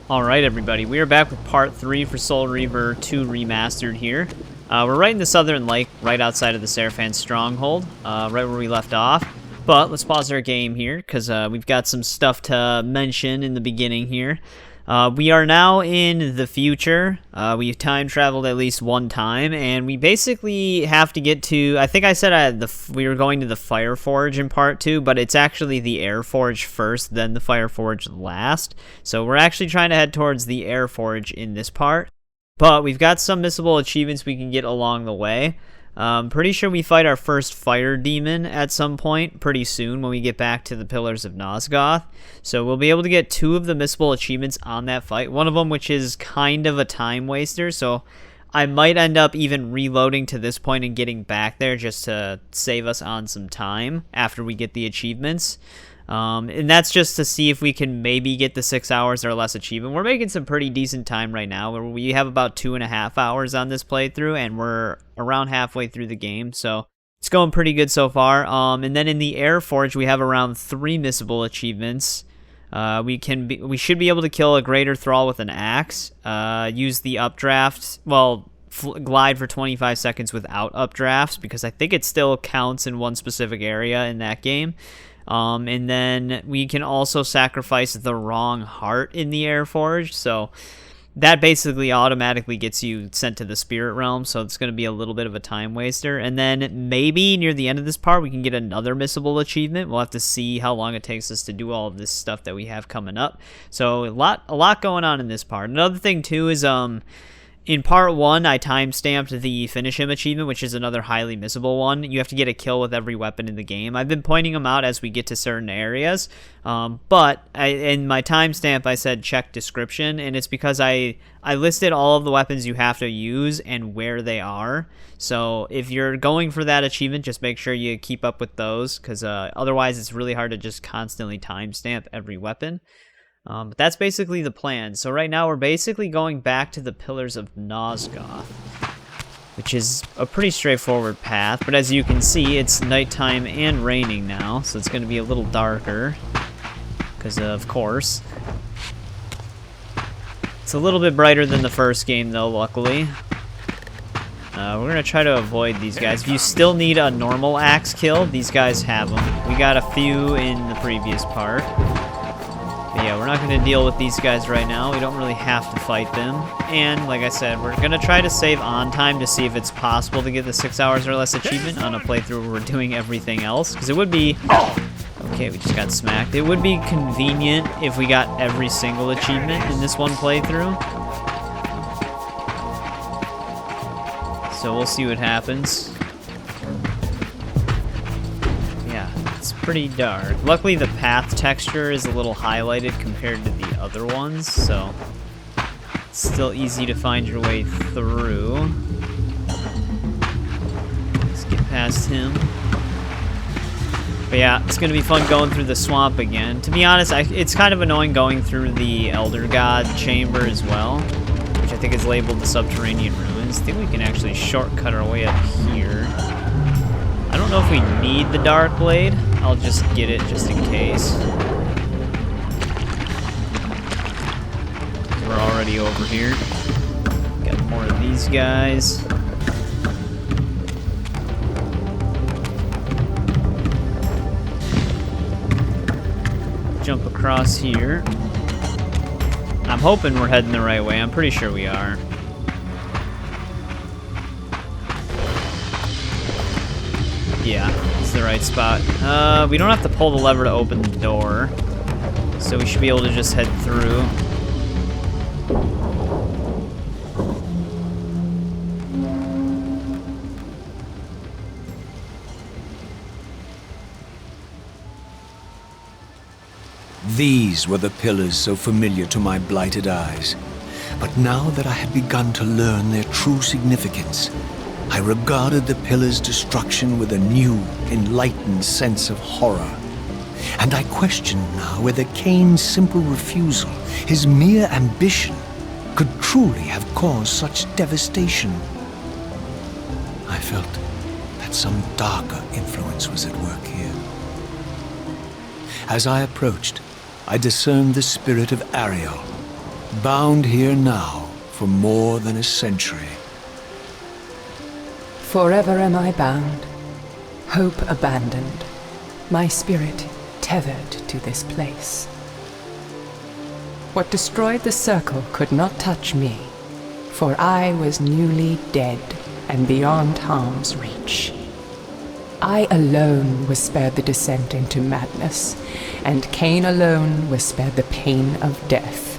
Alright everybody, we are back with part 3 for Soul Reaver 2 Remastered here. We're right in the southern lake, right outside of the Sarafan Stronghold, right where we left off. But let's pause our game here, because we've got some stuff to mention in the beginning here. We are now in the future. We've time traveled at least one time, and we basically have to get to, I think I said we were going to the Fire Forge in part 2, but it's actually the Air Forge first, then the Fire Forge last. So we're actually trying to head towards the Air Forge in this part. But we've got some missable achievements we can get along the way. Pretty sure we fight our first fire demon at some point pretty soon when we get back to the Pillars of Nosgoth. So we'll be able to get 2 of the missable achievements on that fight. One of them which is kind of a time waster, so I might end up even reloading to this point and getting back there just to save us on some time after we get the achievements. And that's just to see if we can maybe get the 6 hours or less achievement. We're making some pretty decent time right now. Where we have about 2.5 hours on this playthrough, and we're around halfway through the game, so it's going pretty good so far. And then in the Air Forge, we have around 3 missable achievements. We should be able to kill a greater thrall with an axe. Use the updraft. Well, glide for 25 seconds without updrafts, because I think it still counts in one specific area in that game. And then we can also sacrifice the wrong heart in the Air Forge, so that basically automatically gets you sent to the Spirit Realm, so it's going to be a little bit of a time waster. And then maybe near the end of this part we can get another missable achievement. We'll have to see how long it takes us to do all of this stuff that we have coming up. So a lot going on in this part. Another thing too is in part 1, I timestamped the Finish Him achievement, which is another highly missable one. You have to get a kill with every weapon in the game. I've been pointing them out as we get to certain areas, but in my timestamp I said check description, and it's because I listed all of the weapons you have to use and where they are. So if you're going for that achievement, just make sure you keep up with those, because otherwise it's really hard to just constantly timestamp every weapon. But that's basically the plan. So right now we're basically going back to the Pillars of Nosgoth, which is a pretty straightforward path. But as you can see, it's nighttime and raining now, so it's going to be a little darker, because of course. It's a little bit brighter than the first game though, luckily. We're going to try to avoid these guys. If you still need a normal axe kill, these guys have them. We got a few in the previous part. But yeah, we're not going to deal with these guys right now. We don't really have to fight them. And like I said, we're going to try to save on time to see if it's possible to get the 6 hours or less achievement on a playthrough where we're doing everything else. Because it would be... Okay, we just got smacked. It would be convenient if we got every single achievement in this one playthrough. So we'll see what happens. It's pretty dark. Luckily the path texture is a little highlighted compared to the other ones, so it's still easy to find your way through. Let's get past him. But yeah, it's gonna be fun going through the swamp again. To be honest, it's kind of annoying going through the Elder God chamber as well, which I think is labeled the Subterranean Ruins. I think we can actually shortcut our way up here. I don't know if we need the Dark Blade. I'll just get it just in case. We're already over here. Got more of these guys. Jump across here. I'm hoping we're heading the right way. I'm pretty sure we are. Yeah, it's the right spot. We don't have to pull the lever to open the door, so we should be able to just head through. These were the pillars so familiar to my blighted eyes. But now that I had begun to learn their true significance, I regarded the pillars' destruction with a new, enlightened sense of horror. And I questioned now whether Kain's simple refusal, his mere ambition, could truly have caused such devastation. I felt that some darker influence was at work here. As I approached, I discerned the spirit of Ariel, bound here now for more than a century. Forever am I bound, hope abandoned, my spirit tethered to this place. What destroyed the circle could not touch me, for I was newly dead and beyond harm's reach. I alone was spared the descent into madness, and Kain alone was spared the pain of death.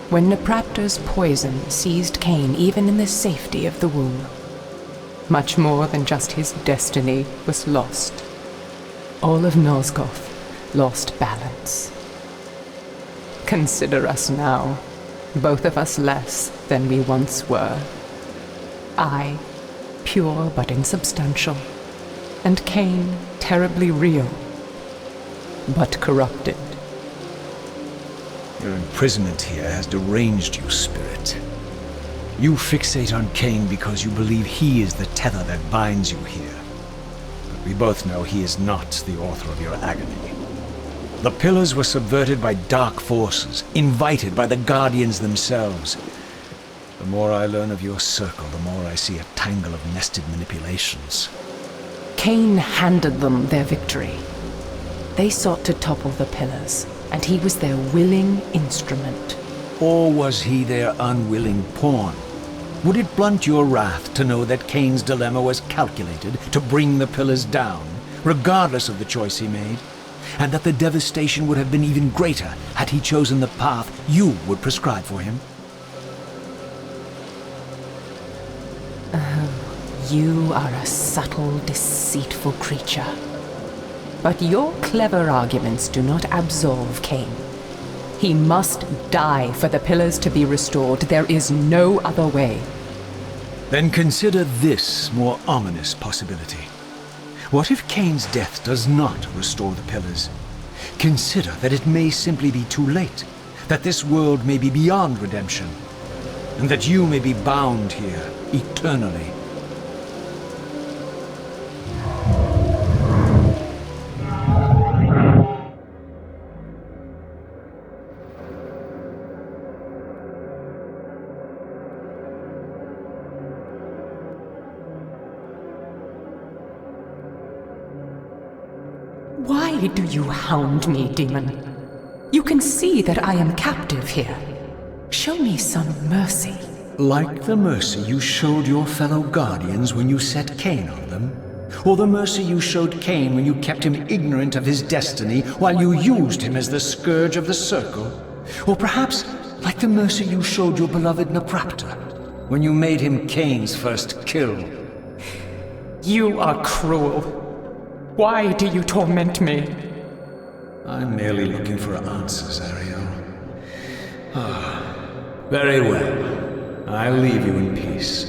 When Napraptor's poison seized Kain even in the safety of the womb, much more than just his destiny was lost. All of Nosgoth lost balance. Consider us now, both of us less than we once were. I, pure but insubstantial, and Kain, terribly real, but corrupted. Your imprisonment here has deranged you, Spirit. You fixate on Kain because you believe he is the tether that binds you here. But we both know he is not the author of your agony. The pillars were subverted by dark forces, invited by the Guardians themselves. The more I learn of your circle, the more I see a tangle of nested manipulations. Kain handed them their victory. They sought to topple the pillars, and he was their willing instrument. Or was he their unwilling pawn? Would it blunt your wrath to know that Kain's dilemma was calculated to bring the pillars down, regardless of the choice he made? And that the devastation would have been even greater had he chosen the path you would prescribe for him? Oh, you are a subtle, deceitful creature. But your clever arguments do not absolve Kain. He must die for the pillars to be restored. There is no other way. Then consider this more ominous possibility. What if Kain's death does not restore the pillars? Consider that it may simply be too late, that this world may be beyond redemption, and that you may be bound here eternally. Why do you hound me, demon? You can see that I am captive here. Show me some mercy. Like the mercy you showed your fellow Guardians when you set Kain on them? Or the mercy you showed Kain when you kept him ignorant of his destiny while you used him as the scourge of the Circle? Or perhaps like the mercy you showed your beloved Napraptor when you made him Kain's first kill? You are cruel. Why do you torment me? I'm merely looking for answers, Ariel. Very well. I'll leave you in peace.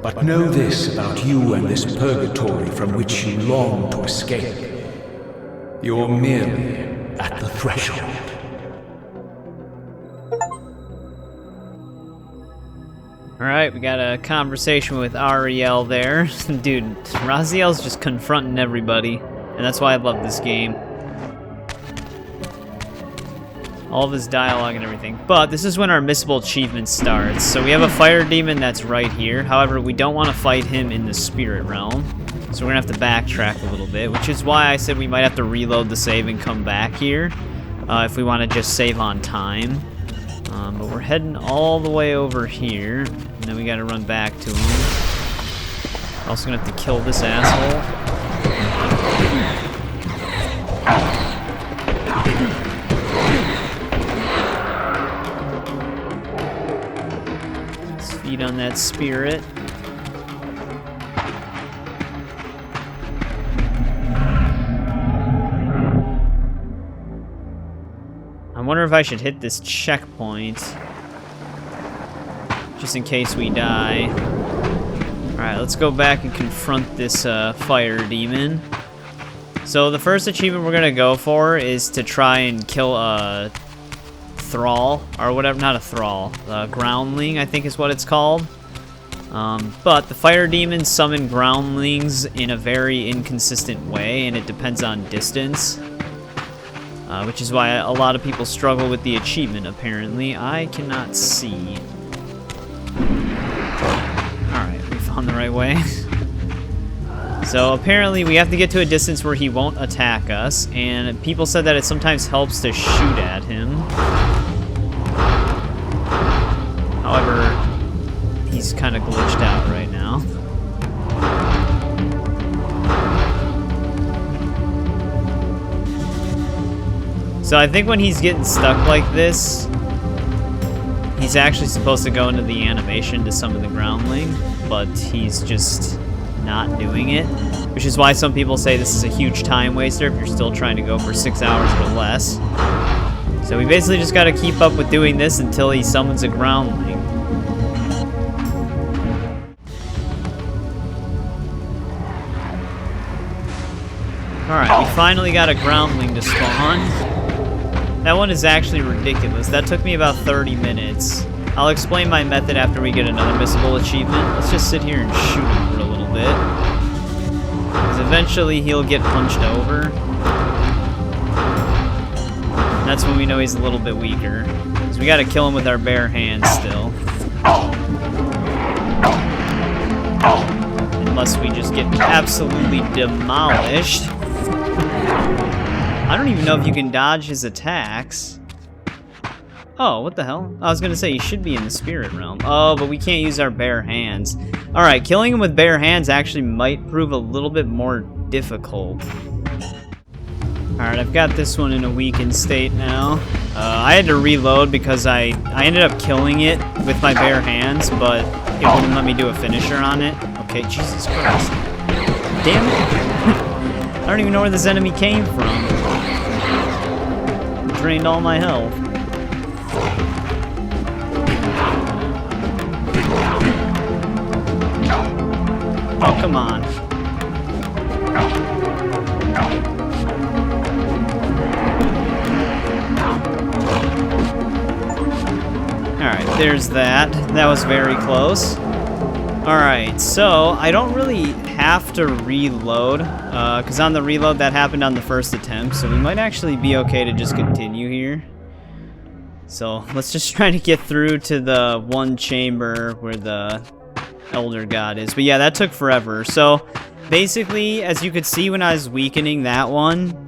But know this about you and this purgatory from which you long to escape. You're merely at the threshold. Alright, we got a conversation with Ariel there. Dude, Raziel's just confronting everybody. And that's why I love this game. All of his dialogue and everything. But this is when our Missable achievement starts. So we have a fire demon that's right here. However, we don't want to fight him in the spirit realm. So we're going to have to backtrack a little bit. Which is why I said we might have to reload the save and come back here. If we want to just save on time. But we're heading all the way over here. And then we gotta run back to him. We're also gonna have to kill this asshole. Let's feed on that spirit. I wonder if I should hit this checkpoint. Just in case we die. Alright, let's go back and confront this fire demon. So the first achievement we're gonna go for is to try and kill a thrall, or whatever, not a thrall, a groundling I think is what it's called. But the fire demons summon groundlings in a very inconsistent way, and it depends on distance. which is why a lot of people struggle with the achievement, apparently. I cannot see. Alright, we found the right way. So apparently we have to get to a distance where he won't attack us, and people said that it sometimes helps to shoot at him. However, he's kind of glitched out right now. So I think when he's getting stuck like this, he's actually supposed to go into the animation to summon the groundling, but he's just not doing it, which is why some people say this is a huge time waster if you're still trying to go for 6 hours or less. So we basically just got to keep up with doing this until he summons a groundling. Alright, we finally got a groundling to spawn. That one is actually ridiculous. That took me about 30 minutes. I'll explain my method after we get another Missable achievement. Let's just sit here and shoot him for a little bit. Because eventually he'll get punched over. And that's when we know he's a little bit weaker. Because we gotta kill him with our bare hands still. Unless we just get absolutely demolished. I don't even know if you can dodge his attacks. Oh, what the hell? I was gonna say, he should be in the spirit realm. Oh, but we can't use our bare hands. Alright, killing him with bare hands actually might prove a little bit more difficult. Alright, I've got this one in a weakened state now. I had to reload because I ended up killing it with my bare hands, but it wouldn't let me do a finisher on it. Okay, Jesus Christ. Damn it. I don't even know where this enemy came from. Drained all my health. Oh, come on. Alright, there's that. That was very close. Alright, so I don't really have to reload, because on the reload that happened on the first attempt, so we might actually be okay to just continue here. So let's just try to get through to the one chamber where the Elder God is. But yeah, that took forever. So basically, as you could see when I was weakening that one,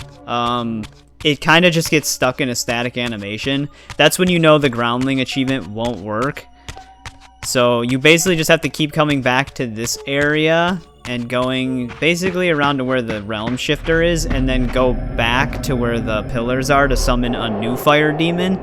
it kind of just gets stuck in a static animation. That's when you know the groundling achievement won't work. So you basically just have to keep coming back to this area and going basically around to where the realm shifter is, and then go back to where the pillars are to summon a new fire demon.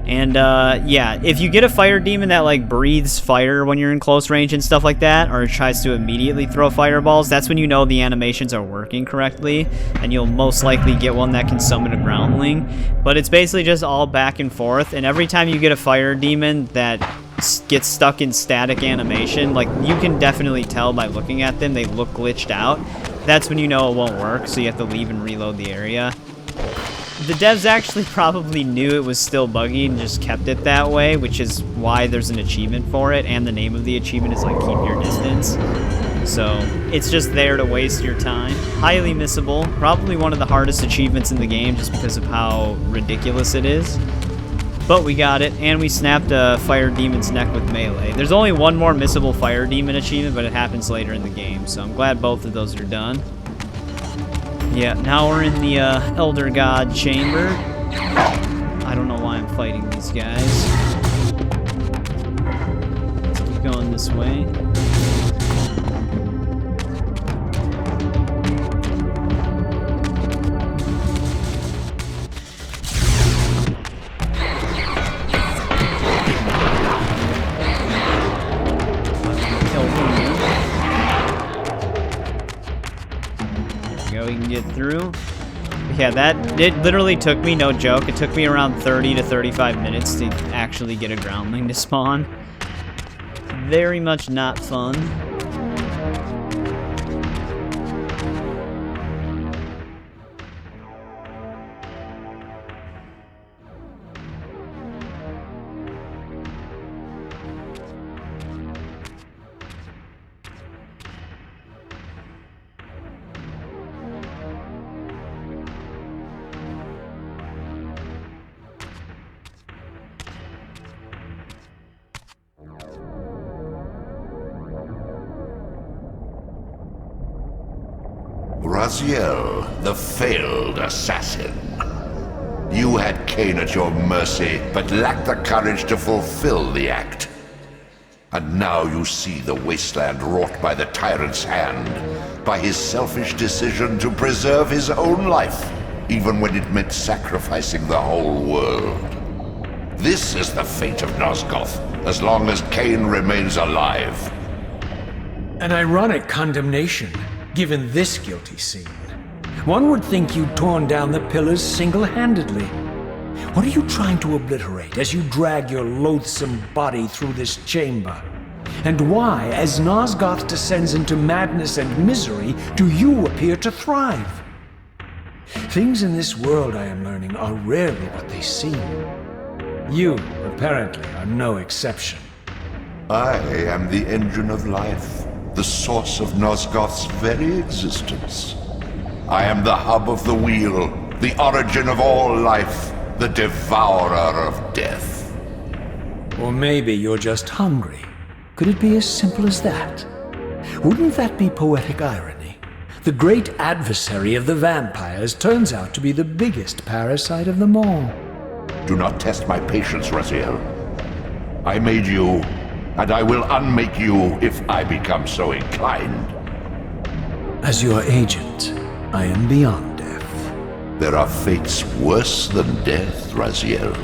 And yeah, if you get a fire demon that like breathes fire when you're in close range and stuff like that, or tries to immediately throw fireballs, that's when you know the animations are working correctly, and you'll most likely get one that can summon a groundling. But it's basically just all back and forth, and every time you get a fire demon that gets stuck in static animation, like you can definitely tell by looking at them, they look glitched out. That's when you know it won't work, so you have to leave and reload the area. The devs actually probably knew it was still buggy and just kept it that way, which is why there's an achievement for it, and the name of the achievement is like keep your distance. So it's just there to waste your time. Highly missable, probably one of the hardest achievements in the game just because of how ridiculous it is. But we got it, and we snapped a fire demon's neck with melee. There's only one more missable fire demon achievement, but it happens later in the game, so I'm glad both of those are done. Yeah, now we're in the Elder God chamber. I don't know why I'm fighting these guys. Let's keep going this way. We can get through. Yeah, it literally took me, no joke, it took me around 30 to 35 minutes to actually get a groundling to spawn. Very much not fun. Raziel, the failed assassin. You had Kain at your mercy, but lacked the courage to fulfill the act. And now you see the wasteland wrought by the tyrant's hand, by his selfish decision to preserve his own life, even when it meant sacrificing the whole world. This is the fate of Nosgoth, as long as Kain remains alive. An ironic condemnation, given this guilty scene. One would think you'd torn down the pillars single-handedly. What are you trying to obliterate as you drag your loathsome body through this chamber? And why, as Nosgoth descends into madness and misery, do you appear to thrive? Things in this world, I am learning, are rarely what they seem. You, apparently, are no exception. I am the engine of life, the source of Nosgoth's very existence. I am the hub of the wheel, the origin of all life, the devourer of death. Or maybe you're just hungry. Could it be as simple as that? Wouldn't that be poetic irony? The great adversary of the vampires turns out to be the biggest parasite of them all. Do not test my patience, Raziel. I made you, and I will unmake you if I become so inclined. As your agent, I am beyond death. There are fates worse than death, Raziel.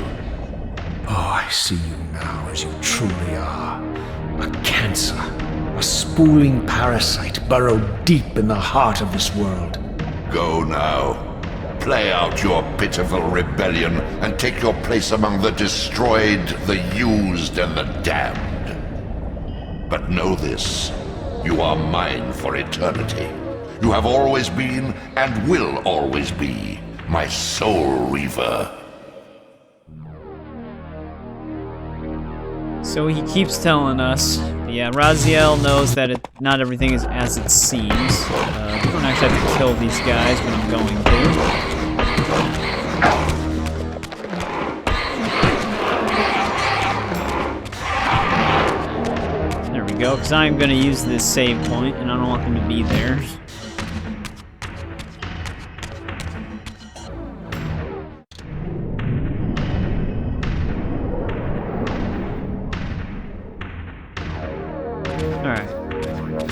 Oh, I see you now as you truly are. A cancer, a spooling parasite burrowed deep in the heart of this world. Go now. Play out your pitiful rebellion and take your place among the destroyed, the used, and the damned. But know this, you are mine for eternity. You have always been, and will always be, my soul Reaver. So he keeps telling us, yeah, Raziel knows that not everything is as it seems. We don't actually have to kill these guys, but I'm going to. There we go, because I'm going to use this save point, and I don't want them to be there.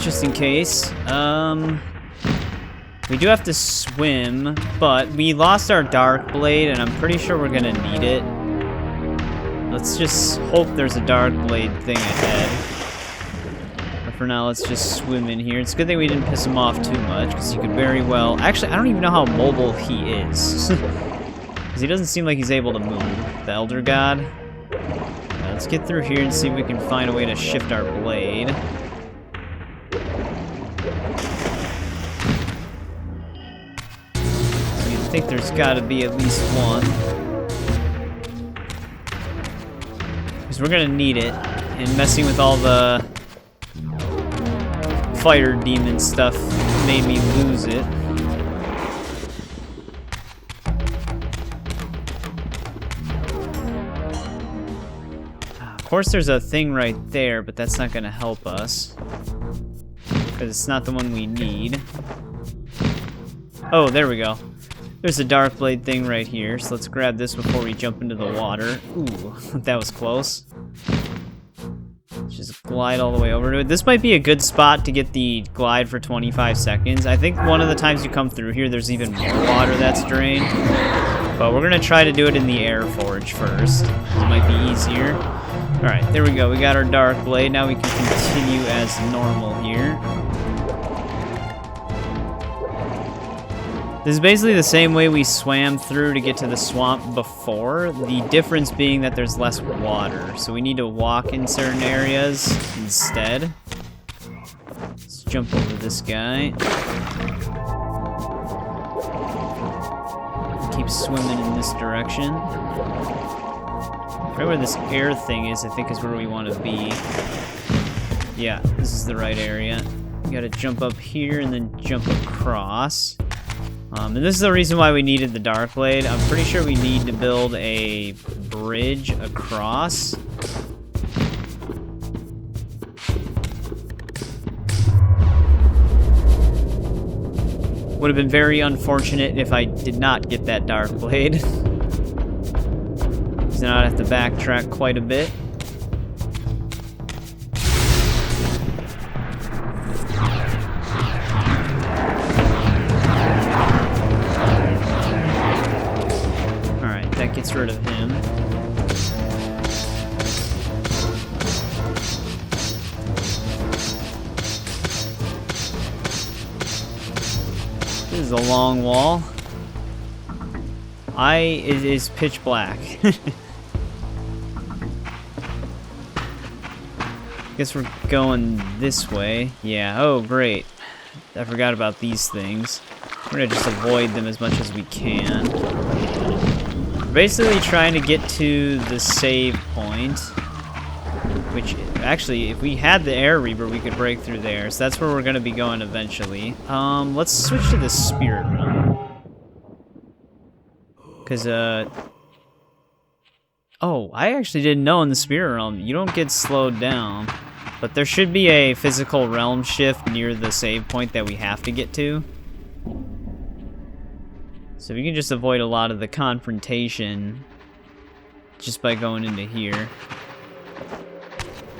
Just in case. We do have to swim, but we lost our Dark Blade, and I'm pretty sure we're gonna need it. Let's just hope there's a Dark Blade thing ahead. But for now, let's just swim in here. It's a good thing we didn't piss him off too much, because he could very well... Actually, I don't even know how mobile he is. Because he doesn't seem like he's able to move. The Elder God. Let's get through here and see if we can find a way to shift our blade. I think there's gotta be at least one. Because we're gonna need it. And messing with all the fire demon stuff made me lose it. Of course there's a thing right there, but that's not gonna help us. Because it's not the one we need. Oh, there we go. There's a Dark Blade thing right here, so let's grab this before we jump into the water. Ooh, that was close. Let's just glide all the way over to it. This might be a good spot to get the glide for 25 seconds. I think one of the times you come through here, there's even more water that's drained. But we're gonna try to do it in the air forge first. It might be easier. Alright, there we go. We got our Dark Blade. Now we can continue as normal here. This is basically the same way we swam through to get to the swamp before, the difference being that there's less water, so we need to walk in certain areas instead. Let's jump over this guy. Keep swimming in this direction. Right where this air thing is, I think is where we want to be. Yeah, this is the right area. You gotta jump up here and then jump across. And this is the reason why we needed the Dark Blade. I'm pretty sure we need to build a bridge across. Would have been very unfortunate if I did not get that Dark Blade. So now I have to backtrack quite a bit. Alright, that gets rid of him. This is a long wall. It is pitch black. Guess we're going this way. Yeah, oh great. I forgot about these things. We're gonna just avoid them as much as we can. We're basically trying to get to the save point. Which, actually, if we had the Air Reaver, we could break through there. So that's where we're gonna be going eventually. Let's switch to the Spirit Realm. Because, oh, I actually didn't know in the Spirit Realm, you don't get slowed down. But there should be a physical realm shift near the save point that we have to get to. So we can just avoid a lot of the confrontation just by going into here.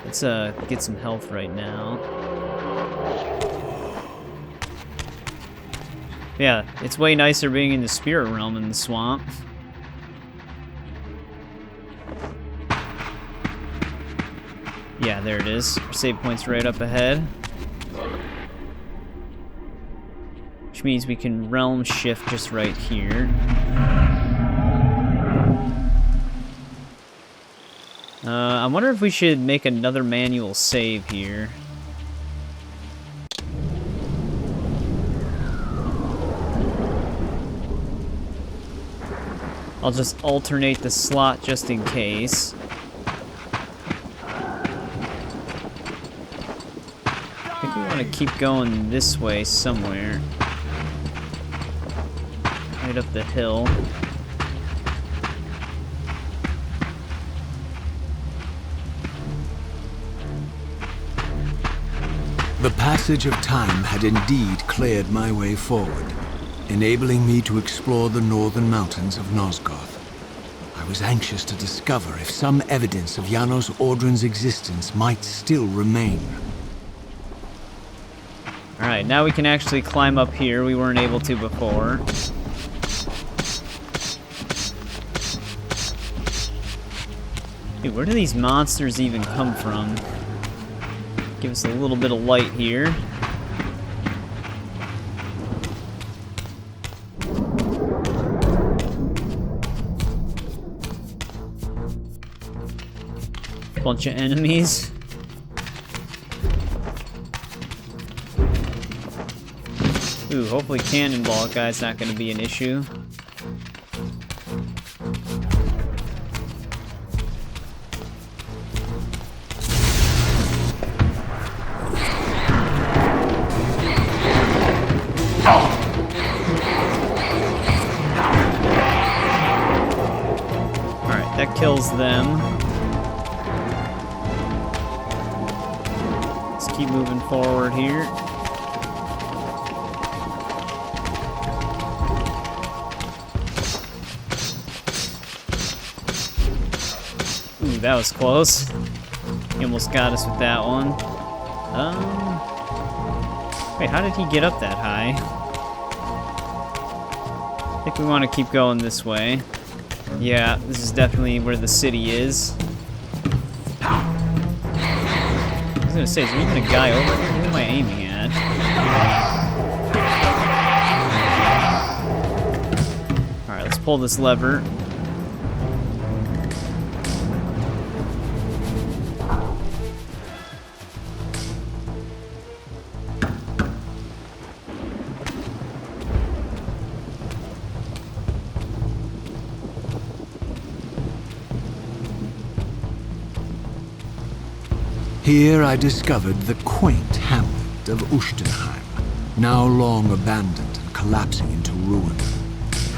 Let's get some health right now. Yeah, it's way nicer being in the Spirit Realm in the swamp. Yeah, there it is. Our save point's right up ahead. Which means we can realm shift just right here. I wonder if we should make another manual save here. I'll just alternate the slot just in case. I think we want to keep going this way somewhere. Right up the hill. The passage of time had indeed cleared my way forward, enabling me to explore the northern mountains of Nosgoth. I was anxious to discover if some evidence of Janos Ordren's existence might still remain. Alright, now we can actually climb up here. We weren't able to before. Dude, where do these monsters even come from? Give us a little bit of light here. Bunch of enemies. Ooh, hopefully Cannonball guy's not going to be an issue. Alright, that kills them. Let's keep moving forward here. Ooh, that was close. He almost got us with that one. Wait, how did he get up that high? I think we want to keep going this way. Yeah, this is definitely where the city is. I was gonna say, is there even a guy over here? Who am I aiming at? Alright, let's pull this lever. Here I discovered the quaint hamlet of Uschtenheim, now long abandoned and collapsing into ruin.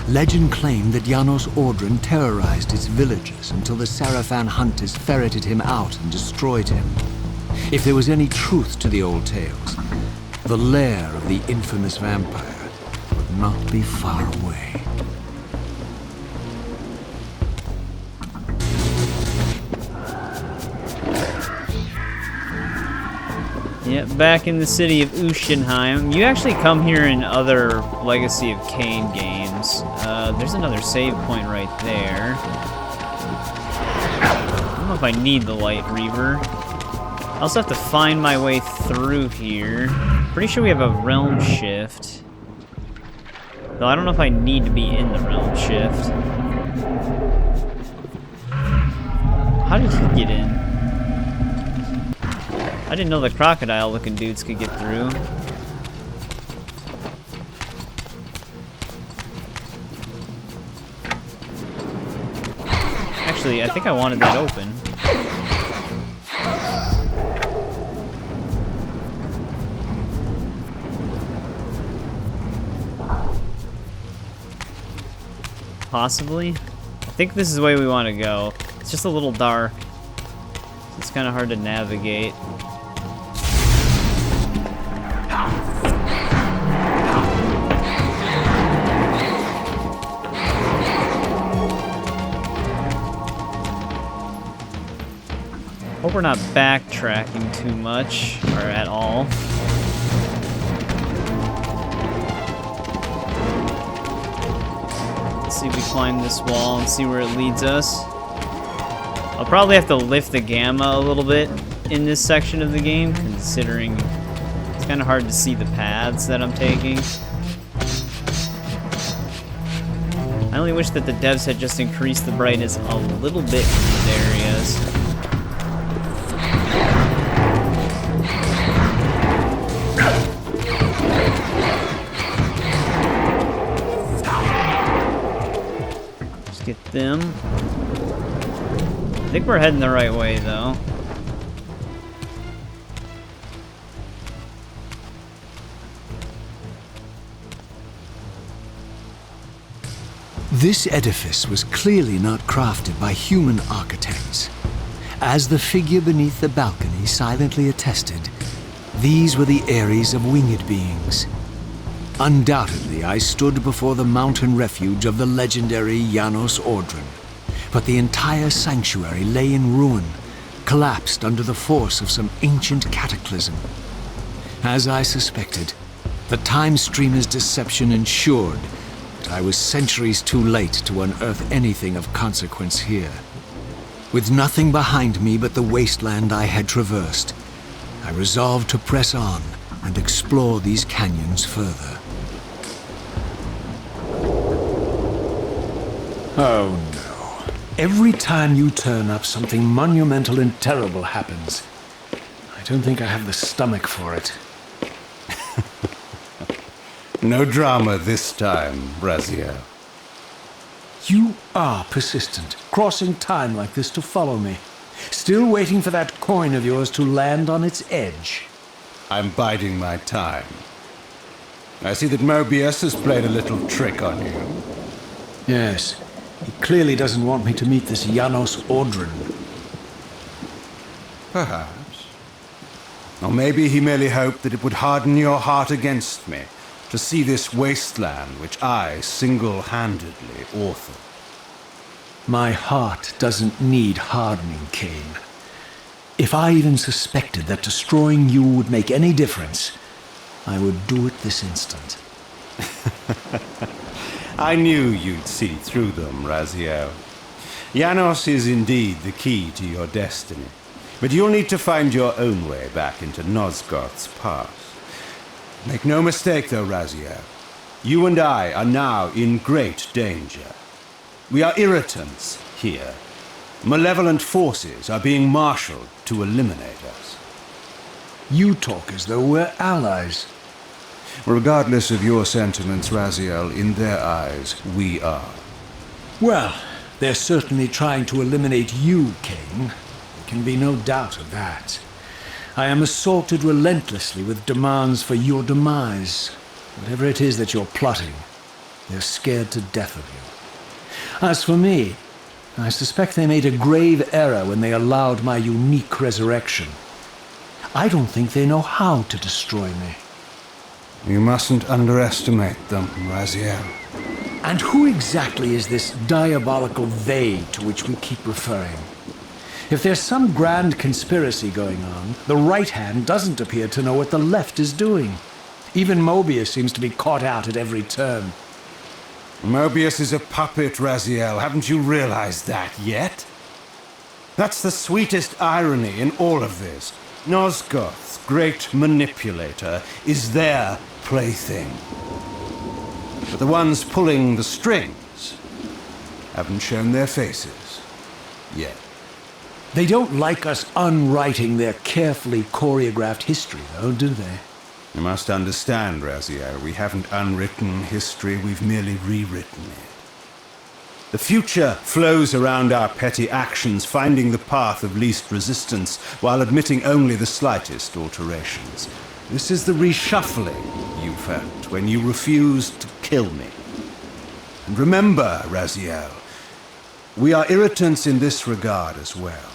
Legend claimed that Janos Ordren terrorized its villagers until the Sarafan hunters ferreted him out and destroyed him. If there was any truth to the old tales, the lair of the infamous vampire not be far away. Yeah, back in the City of Uschtenheim. You actually come here in other Legacy of Kain games. There's another save point right there. I don't know if I need the light Reaver. I also have to find my way through here. Pretty sure we have a realm shift. Though I don't know if I need to be in the realm shift. How did he get in? I didn't know the crocodile-looking dudes could get through. Actually, I think I wanted that open. Possibly? I think this is the way we want to go. It's just a little dark. It's kind of hard to navigate. Hope we're not backtracking too much, or at all. Let's see if we climb this wall and see where it leads us. I'll probably have to lift the gamma a little bit in this section of the game, considering it's kind of hard to see the paths that I'm taking. I only wish that the devs had just increased the brightness a little bit in these areas. Just get them. I think we're heading the right way, though. This edifice was clearly not crafted by human architects. As the figure beneath the balcony silently attested, these were the aeries of winged beings. Undoubtedly, I stood before the mountain refuge of the legendary Janos Ordren, but the entire sanctuary lay in ruin, collapsed under the force of some ancient cataclysm. As I suspected, the time streamer's deception ensured that I was centuries too late to unearth anything of consequence here. With nothing behind me but the wasteland I had traversed, I resolved to press on and explore these canyons further. Oh no. Every time you turn up, something monumental and terrible happens. I don't think I have the stomach for it. No drama this time, Raziel. You are persistent, crossing time like this to follow me. Still waiting for that coin of yours to land on its edge. I'm biding my time. I see that Moebius has played a little trick on you. Yes, he clearly doesn't want me to meet this Janos Ordren. Perhaps. Or maybe he merely hoped that it would harden your heart against me, to see this wasteland which I single-handedly authored. My heart doesn't need hardening, Kain. If I even suspected that destroying you would make any difference, I would do it this instant. I knew you'd see through them, Raziel. Janos is indeed the key to your destiny, but you'll need to find your own way back into Nosgoth's past. Make no mistake, though, Raziel. You and I are now in great danger. We are irritants here. Malevolent forces are being marshaled to eliminate us. You talk as though we're allies. Regardless of your sentiments, Raziel, in their eyes, we are. Well, they're certainly trying to eliminate you, Kain. There can be no doubt of that. I am assaulted relentlessly with demands for your demise. Whatever it is that you're plotting, they're scared to death of you. As for me, I suspect they made a grave error when they allowed my unique resurrection. I don't think they know how to destroy me. You mustn't underestimate them, Raziel. And who exactly is this diabolical they to which we keep referring? If there's some grand conspiracy going on, the right hand doesn't appear to know what the left is doing. Even Moebius seems to be caught out at every turn. Moebius is a puppet, Raziel. Haven't you realized that yet? That's the sweetest irony in all of this. Nosgoth's great manipulator is their plaything. But the ones pulling the strings haven't shown their faces yet. They don't like us unwriting their carefully choreographed history, though, do they? You must understand, Raziel, we haven't unwritten history, we've merely rewritten it. The future flows around our petty actions, finding the path of least resistance, while admitting only the slightest alterations. This is the reshuffling you felt when you refused to kill me. And remember, Raziel, we are irritants in this regard as well.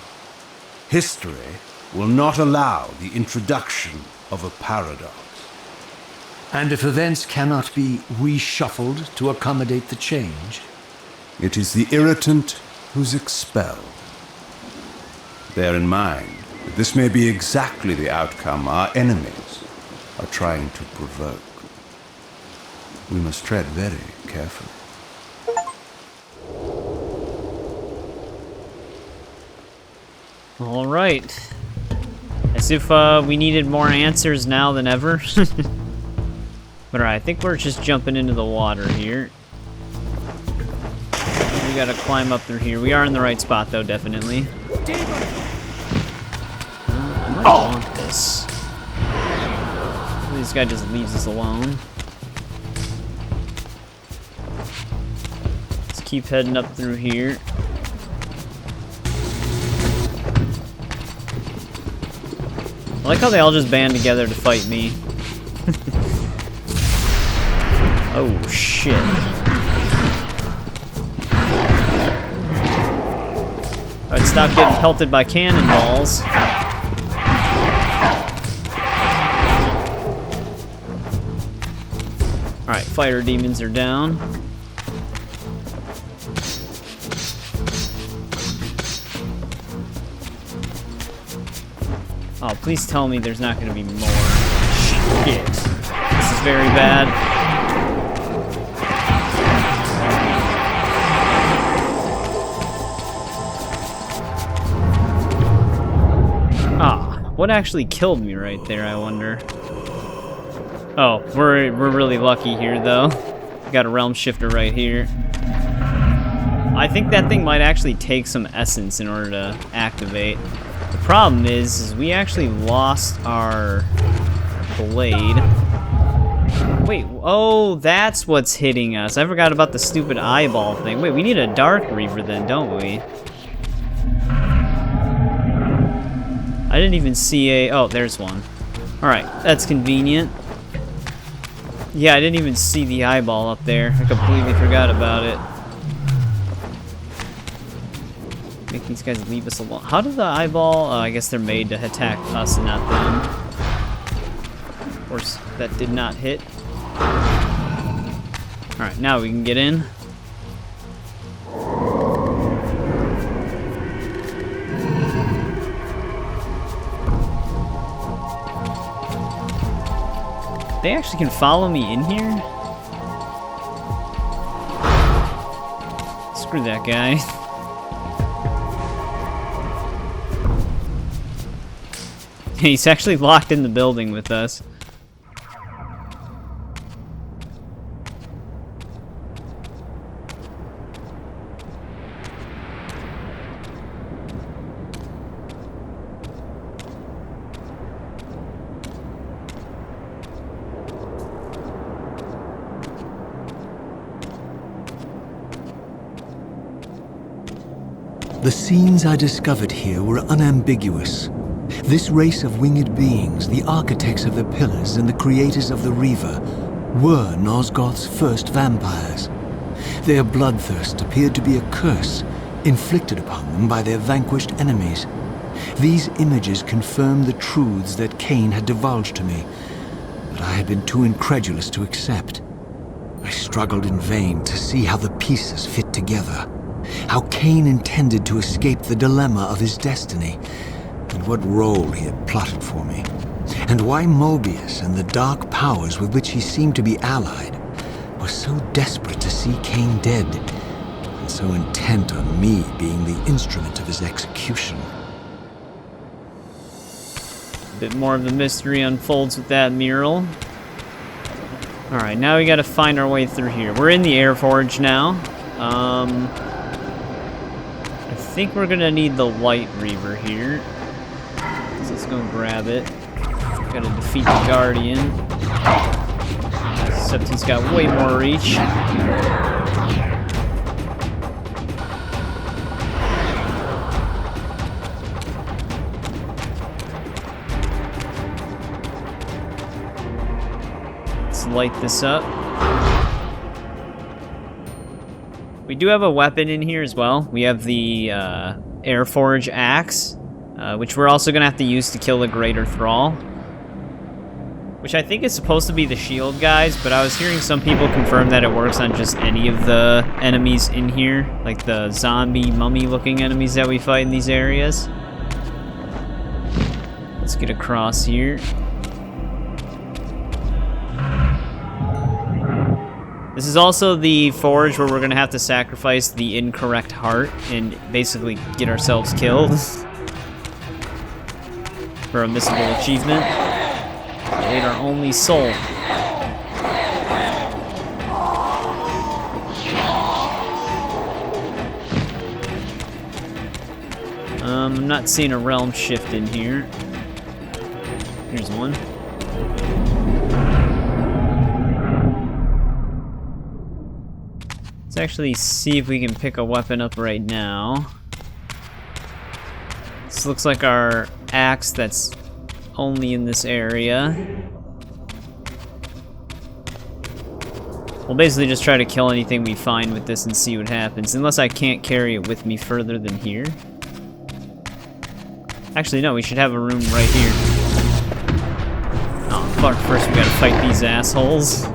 History will not allow the introduction of a paradox. And if events cannot be reshuffled to accommodate the change? It is the irritant who's expelled. Bear in mind that this may be exactly the outcome our enemies are trying to provoke. We must tread very carefully. All right. As if we needed more answers now than ever. But alright, I think we're just jumping into the water here. We gotta climb up through here. We are in the right spot, though, definitely. I might want this. This guy just leaves us alone. Let's keep heading up through here. I like how they all just band together to fight me. Oh, shit. Alright, stop getting pelted by cannonballs. Alright, fighter demons are down. Oh, please tell me there's not gonna be more. Shit. This is very bad. What actually killed me right there, I wonder? Oh, we're really lucky here, though. Got a realm shifter right here. I think that thing might actually take some essence in order to activate. The problem is we actually lost our blade. Wait, oh, that's what's hitting us. I forgot about the stupid eyeball thing. Wait, we need a Dark Reaver then, don't we? I didn't even see a... Oh, there's one. Alright, that's convenient. Yeah, I didn't even see the eyeball up there. I completely forgot about it. Make these guys leave us alone. How did the eyeball... I guess they're made to attack us and not them. Of course, that did not hit. Alright, now we can get in. They actually can follow me in here? Screw that guy. He's actually locked in the building with us. The scenes I discovered here were unambiguous. This race of winged beings, the architects of the pillars and the creators of the Reaver, were Nosgoth's first vampires. Their bloodthirst appeared to be a curse inflicted upon them by their vanquished enemies. These images confirmed the truths that Kain had divulged to me. but I had been too incredulous to accept. I struggled in vain to see how the pieces fit together, how Kain intended to escape the dilemma of his destiny, and what role he had plotted for me, and why Moebius and the dark powers with which he seemed to be allied were so desperate to see Kain dead, and so intent on me being the instrument of his execution. A bit more of the mystery unfolds with that mural. Alright, now we gotta find our way through here. We're in the Air Forge now. I think we're gonna need the light Reaver here. So let's go grab it. Gotta defeat the Guardian. Except he's got way more reach. Let's light this up. We do have a weapon in here as well. We have the Air Forge axe, which we're also gonna have to use to kill the Greater Thrall. Which I think is supposed to be the shield guys, but I was hearing some people confirm that it works on just any of the enemies in here, like the zombie, mummy-looking enemies that we fight in these areas. Let's get across here. This is also the forge where we're gonna have to sacrifice the incorrect heart and basically get ourselves killed for a missable achievement. Ate our only soul. I'm not seeing a realm shift in here. Here's one. Let's actually see if we can pick a weapon up right now. This looks like our axe that's only in this area. We'll basically just try to kill anything we find with this and see what happens, unless I can't carry it with me further than here. Actually, no, we should have a room right here. Oh, fuck, first we gotta fight these assholes.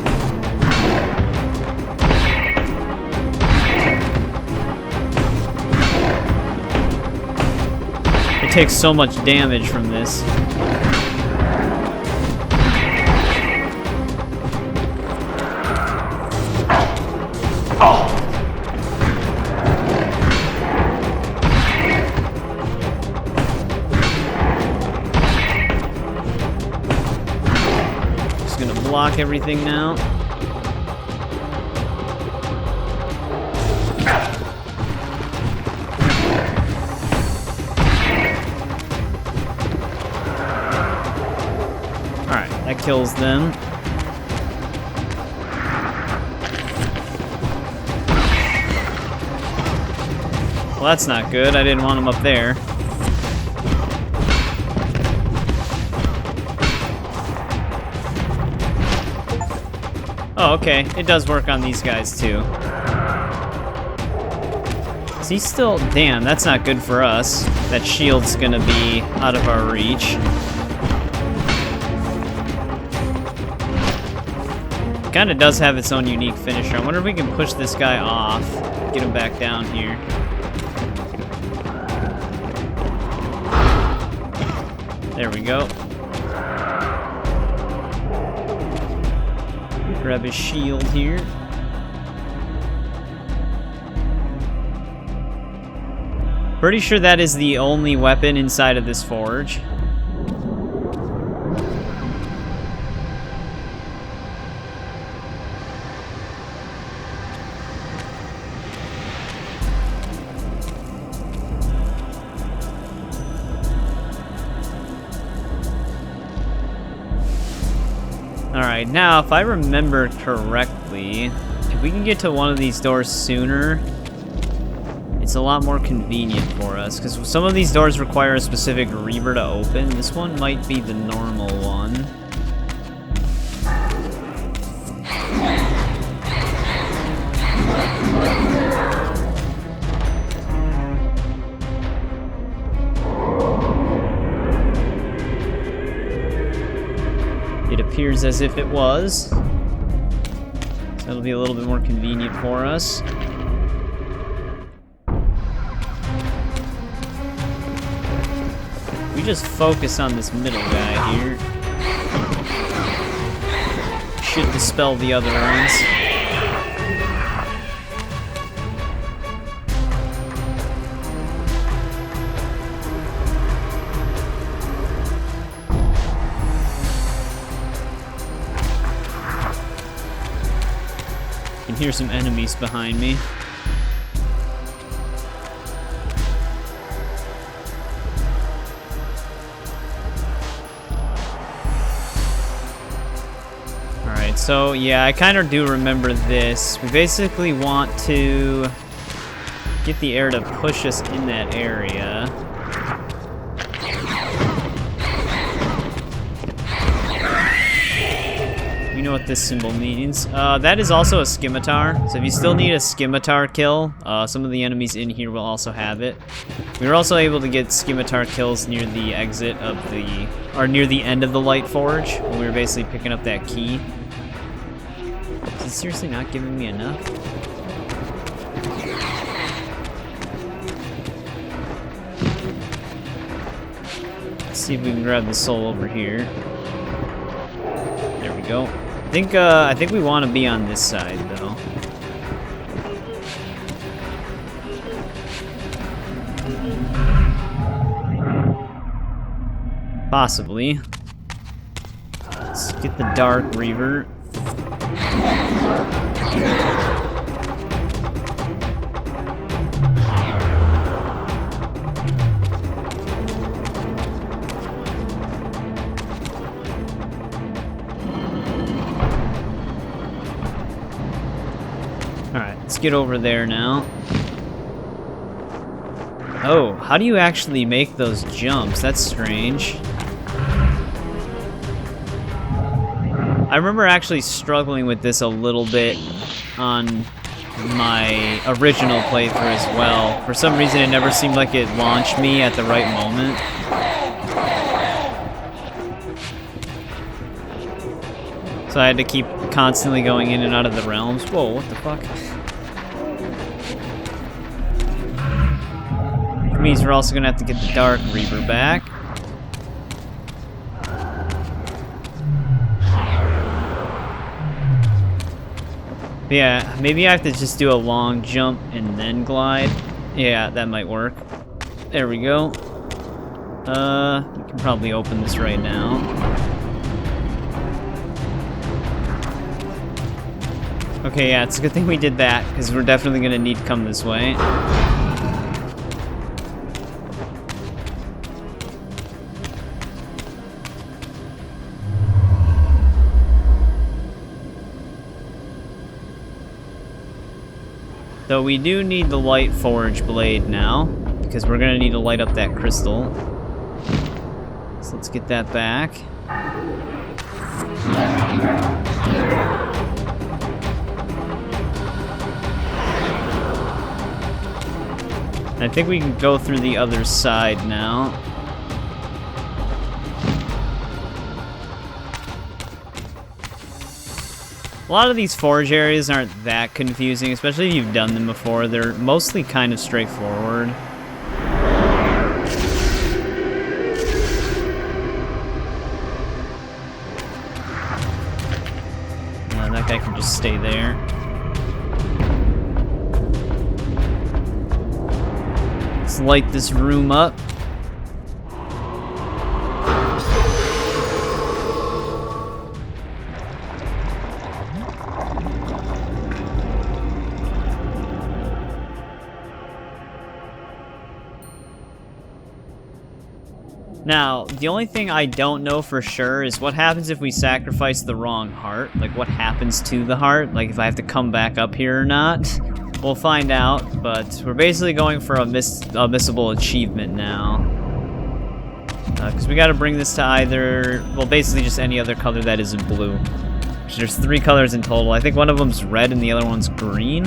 It takes so much damage from this. Just gonna block everything now. That kills them. Well, that's not good. I didn't want them up there. Oh, okay. It does work on these guys, too. Is he still... Damn, that's not good for us. That shield's gonna be out of our reach. Kinda does have its own unique finisher. I wonder if we can push this guy off, get him back down here. There we go. Grab his shield here. Pretty sure that is the only weapon inside of this forge. Alright, now if I remember correctly, if we can get to one of these doors sooner, it's a lot more convenient for us, because some of these doors require a specific Reaver to open. This one might be the normal one. appears as if it was. So that'll be a little bit more convenient for us. We just focus on this middle guy here. Should dispel the other ones. I can hear some enemies behind me. So, yeah, I kind of do remember this. We basically want to get the air to push us in that area. You know what this symbol means. That is also a scimitar. So if you still need a scimitar kill, some of the enemies in here will also have it. We were also able to get scimitar kills near the exit of the... or near the end of the Light Forge, when we were basically picking up that key. Is it seriously not giving me enough? Let's see if we can grab the soul over here. There we go. I think we want to be on this side, though. Possibly. Let's get the Dark Reaver. Alright, let's get over there now. Oh, how do you actually make those jumps? That's strange. I remember actually struggling with this a little bit on my original playthrough as well. For some reason, it never seemed like it launched me at the right moment. So I had to keep constantly going in and out of the realms. Whoa, what the fuck? Which means we're also gonna have to get the Dark Reaver back. Yeah, maybe I have to just do a long jump and then glide. Yeah, that might work. There we go. We can probably open this right now. Okay, yeah, it's a good thing we did that, because we're definitely gonna need to come this way. So we do need the Light Forge blade now, because we're gonna need to light up that crystal. So let's get that back. I think we can go through the other side now. A lot of these forge areas aren't that confusing, especially if you've done them before. They're mostly kind of straightforward. That guy can just stay there. Let's light this room up. Now, the only thing I don't know for sure is what happens if we sacrifice the wrong heart. Like, what happens to the heart? Like, if I have to come back up here or not. We'll find out, but we're basically going for a missable achievement now. Because we gotta bring this to either, well, basically just any other color that isn't blue. There's 3 colors in total. I think one of them's red and the other one's green.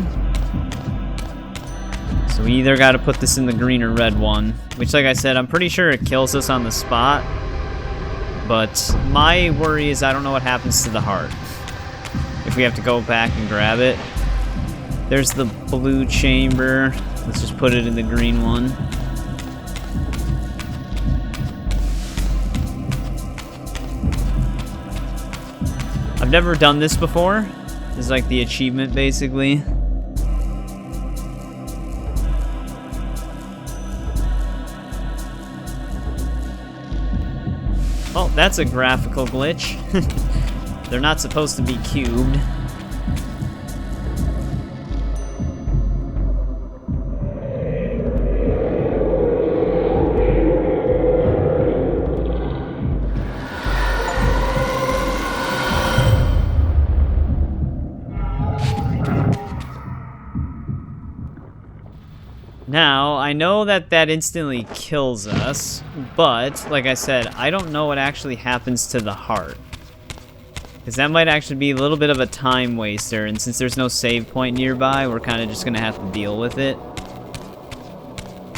So we either gotta put this in the green or red one. Which, like I said, I'm pretty sure it kills us on the spot. But my worry is I don't know what happens to the heart if we have to go back and grab it. There's the blue chamber. Let's just put it in the green one. I've never done this before. This is like the achievement, basically. Oh, that's a graphical glitch. They're not supposed to be cubed. Now, I know that that instantly kills us, but, like I said, I don't know what actually happens to the heart. Because that might actually be a little bit of a time waster, and since there's no save point nearby, we're kind of just going to have to deal with it.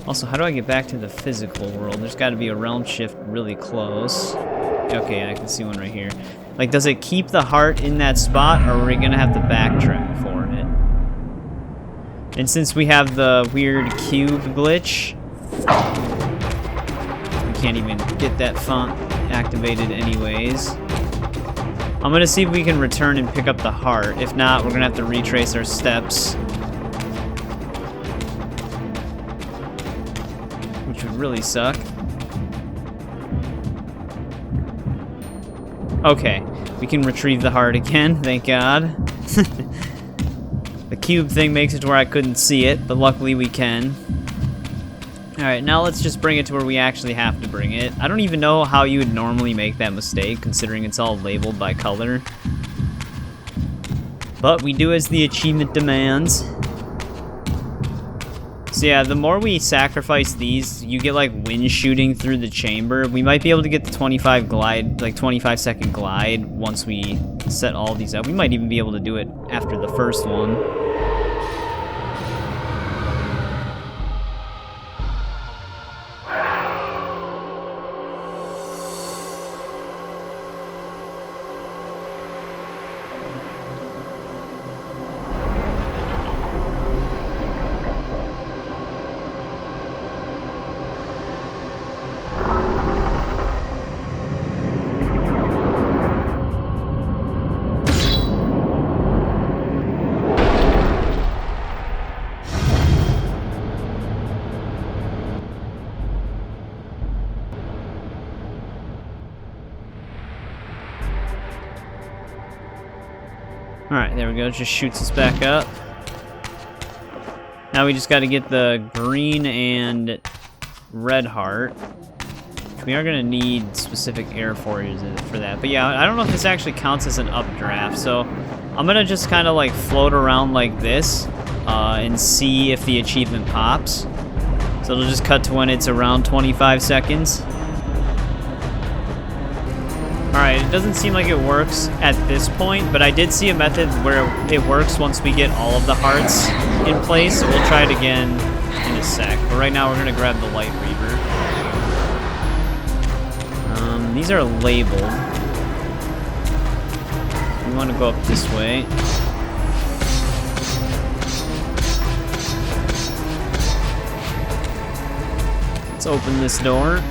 Also, how do I get back to the physical world? There's got to be a realm shift really close. Okay, I can see one right here. Like, does it keep the heart in that spot, or are we going to have to backtrack for it? And since we have the weird cube glitch, we can't even get that font activated anyways. I'm gonna see if we can return and pick up the heart. If not, we're gonna have to retrace our steps, which would really suck. Okay, we can retrieve the heart again, thank God. The cube thing makes it to where I couldn't see it, but luckily we can. Alright, now let's just bring it to where we actually have to bring it. I don't even know how you would normally make that mistake, considering it's all labeled by color. But we do as the achievement demands. So yeah, the more we sacrifice these, you get like wind shooting through the chamber. We might be able to get the 25-second glide once we set all these up. We might even be able to do it after the first one. Alright, there we go. It just shoots us back up. Now we just got to get the green and red heart. We are going to need specific air forges for that. But yeah, I don't know if this actually counts as an updraft. So I'm going to just kind of like float around like this and see if the achievement pops. So it'll just cut to when it's around 25 seconds. Alright, it doesn't seem like it works at this point, but I did see a method where it works once we get all of the hearts in place, so we'll try it again in a sec. But right now we're going to grab the light Reaver. These are labeled. We want to go up this way. Let's open this door.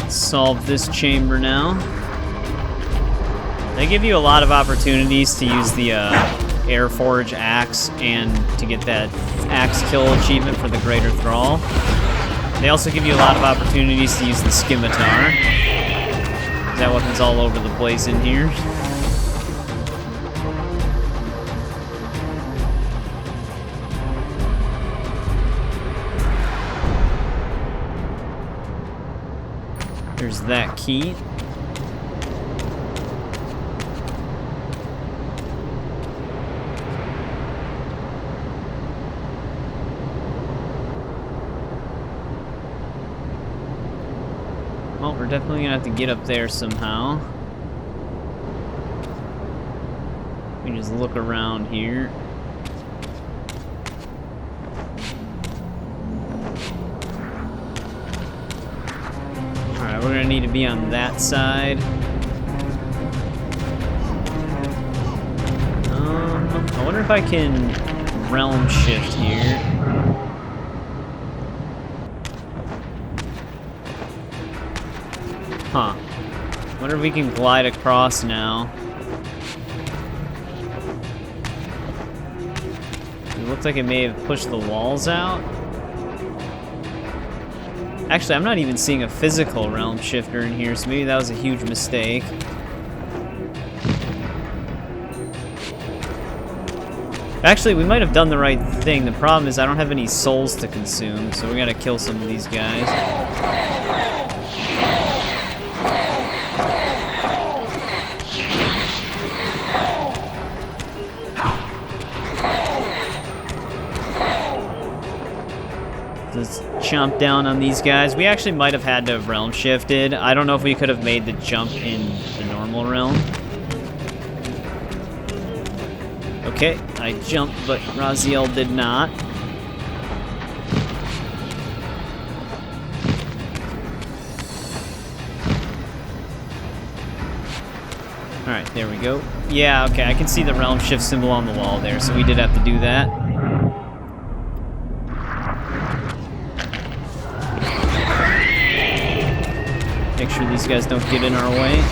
Solve this chamber now. They give you a lot of opportunities to use the Air Forge axe and to get that axe kill achievement for the Greater Thrall. They also give you a lot of opportunities to use the Scimitar. That weapon's all over the place in here. There's that key. Well, we're definitely gonna have to get up there somehow. We can just look around here. Alright, we're gonna need to be on that side. I wonder if I can realm shift here. Huh. Wonder if we can glide across now. It looks like it may have pushed the walls out. Actually, I'm not even seeing a physical realm shifter in here, so maybe that was a huge mistake. Actually, we might have done the right thing. The problem is I don't have any souls to consume, so we gotta kill some of these guys. Let's chomp down on these guys. We actually might have had to have realm shifted. I don't know if we could have made the jump in the normal realm. Okay, I jumped, but Raziel did not. Alright, there we go. Yeah, okay, I can see the realm shift symbol on the wall there, so we did have to do that. Make sure these guys don't get in our way.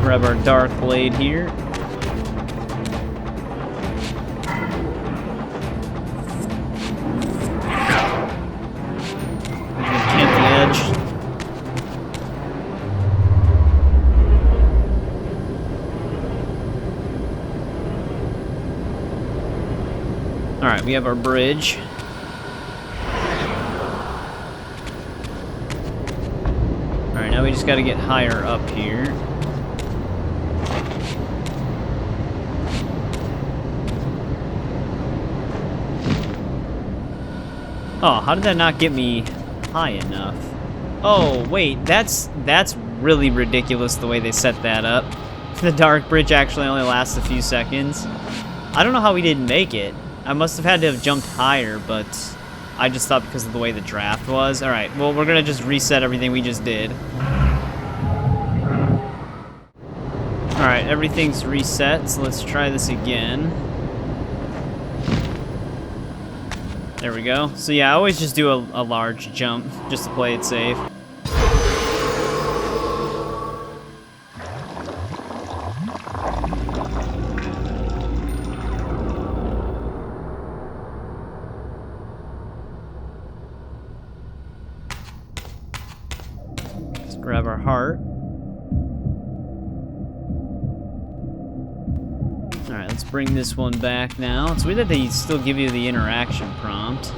Grab our dark blade here. Camp the edge. Alright, we have our bridge. Alright, now we just gotta get higher up here. Oh, how did that not get me high enough? Oh, wait, that's really ridiculous the way they set that up. The dark bridge actually only lasts a few seconds. I don't know how we didn't make it. I must have had to have jumped higher, but I just thought because of the way the draft was. Alright, well, we're gonna just reset everything we just did. Alright, everything's reset, so let's try this again. There we go. So yeah, I always just do a large jump, just to play it safe. Let's grab our heart. Alright, let's bring this one back now. It's weird that they still give you the interaction prompt.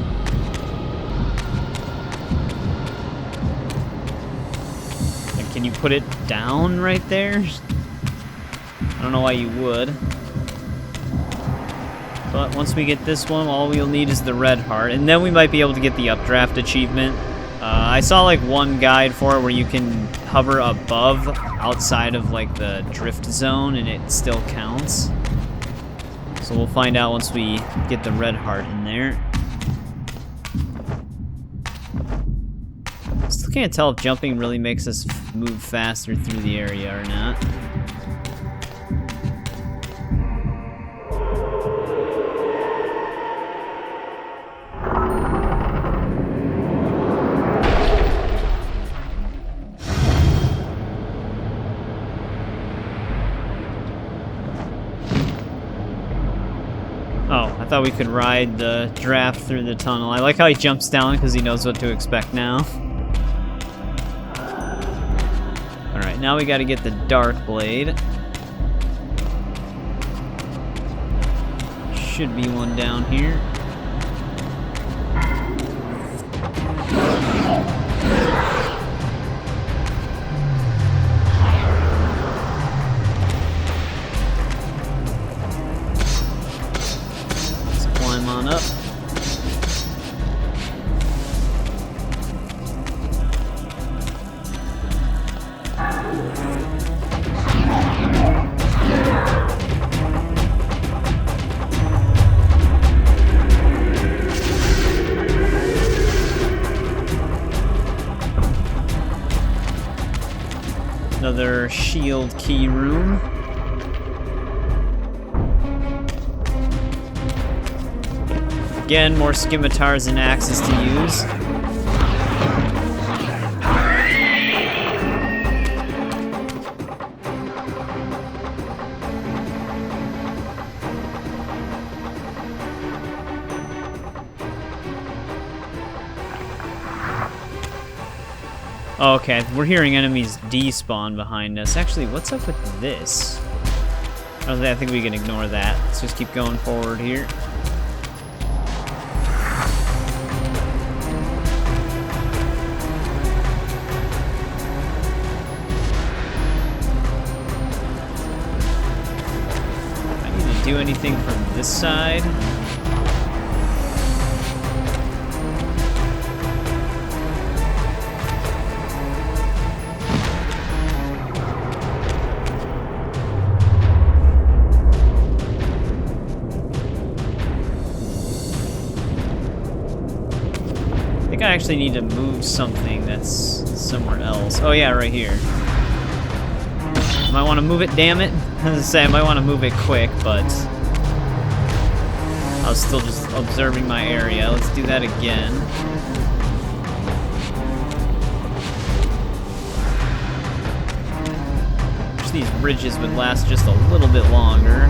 And can you put it down right there? I don't know why you would. But once we get this one, all we'll need is the red heart. And then we might be able to get the updraft achievement. I saw like one guide for it where you can hover above outside of like the drift zone and it still counts. So we'll find out once we get the red heart in there. Still can't tell if jumping really makes us move faster through the area or not. Oh, I thought we could ride the draft through the tunnel. I like how he jumps down because he knows what to expect now. Alright, now we gotta get the dark blade. Should be one down here. Climb on up. Another shield key room. Again, more scimitars and axes to use. Okay, we're hearing enemies despawn behind us. Actually, what's up with this? I think we can ignore that. Let's just keep going forward here. I need to do anything from this side. I actually need to move something that's somewhere else. Oh yeah, right here. Might want to move it, damn it. I was gonna say, I might want to move it quick, but I was still just observing my area. Let's do that again. Wish these bridges would last just a little bit longer.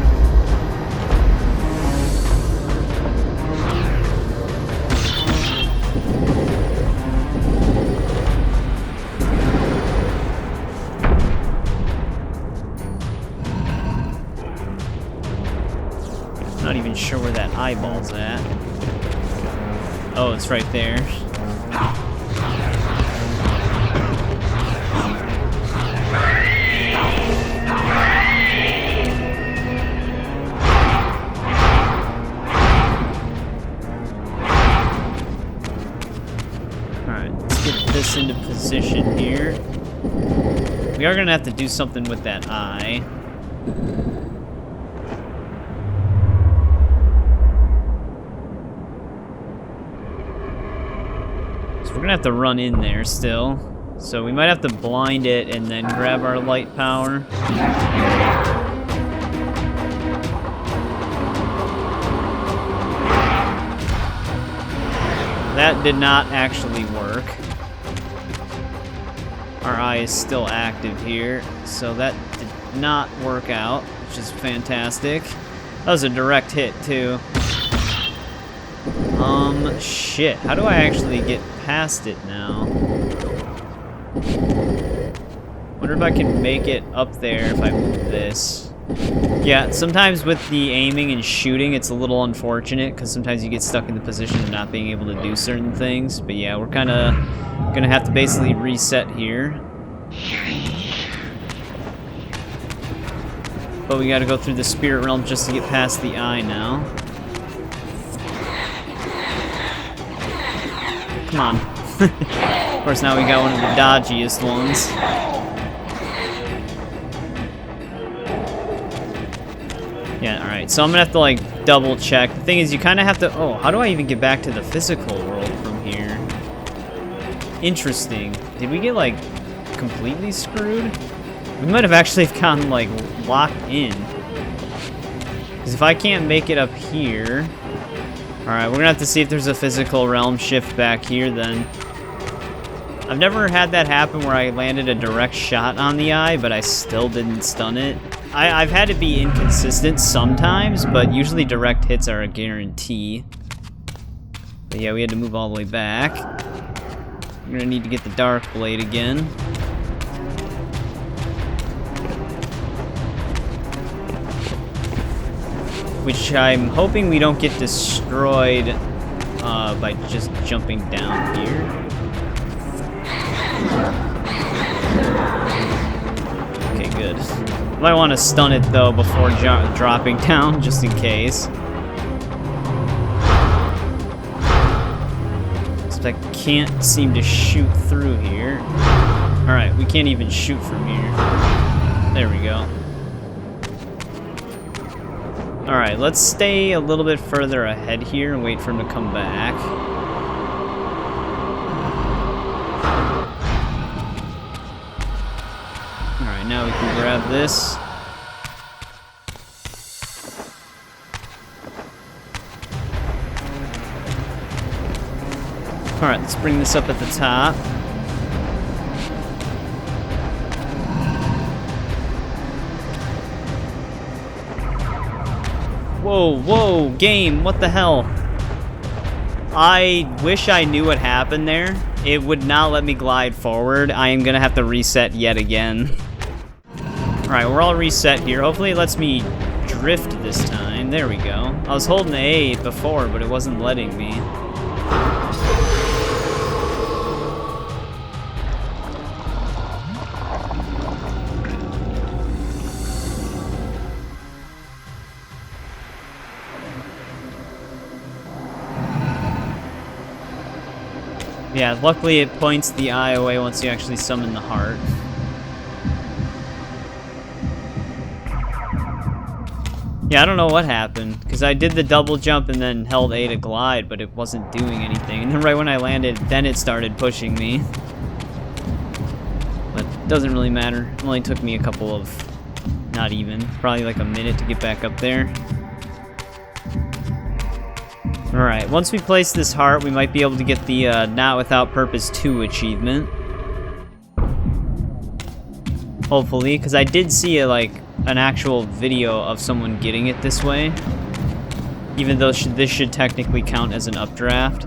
Not even sure where that eyeball's at. Oh, it's right there. Alright, let's get this into position here. We are gonna have to do something with that eye. We're gonna have to run in there still. So we might have to blind it and then grab our light power. That did not actually work. Our eye is still active here, so that did not work out, which is fantastic. That was a direct hit too. Shit. How do I actually get past it now? Wonder if I can make it up there if I move this. Yeah, sometimes with the aiming and shooting, it's a little unfortunate, because sometimes you get stuck in the position of not being able to do certain things. But yeah, we're kind of gonna have to basically reset here. But we gotta go through the spirit realm just to get past the eye now. Come on. Of course, now we got one of the dodgiest ones. Yeah, alright. So I'm gonna have to, like, double check. The thing is, you kind of have to... Oh, how do I even get back to the physical world from here? Interesting. Did we get, like, completely screwed? We might have actually gotten, like, locked in. Because if I can't make it up here... Alright, we're gonna have to see if there's a physical realm shift back here then. I've never had that happen where I landed a direct shot on the eye, but I still didn't stun it. I've had it be inconsistent sometimes, but usually direct hits are a guarantee. But yeah, we had to move all the way back. We're gonna need to get the Dark Blade again. Which I'm hoping we don't get destroyed by just jumping down here. Okay, good. Might want to stun it though before dropping down, just in case. Except I can't seem to shoot through here. Alright, we can't even shoot from here. There we go. Alright, let's stay a little bit further ahead here and wait for him to come back. Alright, now we can grab this. Alright, let's bring this up at the top. Whoa, whoa, game, what the hell? I wish I knew what happened there. It would not let me glide forward. I am gonna have to reset yet again. Alright, we're all reset here. Hopefully it lets me drift this time. There we go. I was holding A before, but it wasn't letting me. Yeah, luckily it points the eye away once you actually summon the heart. Yeah, I don't know what happened, because I did the double jump and then held A to glide, but it wasn't doing anything. And then right when I landed, then it started pushing me. But it doesn't really matter. It only took me a couple of, not even, probably like a minute to get back up there. Alright, once we place this heart, we might be able to get the Not Without Purpose 2 achievement. Hopefully, because I did see an actual video of someone getting it this way. Even though this should technically count as an updraft.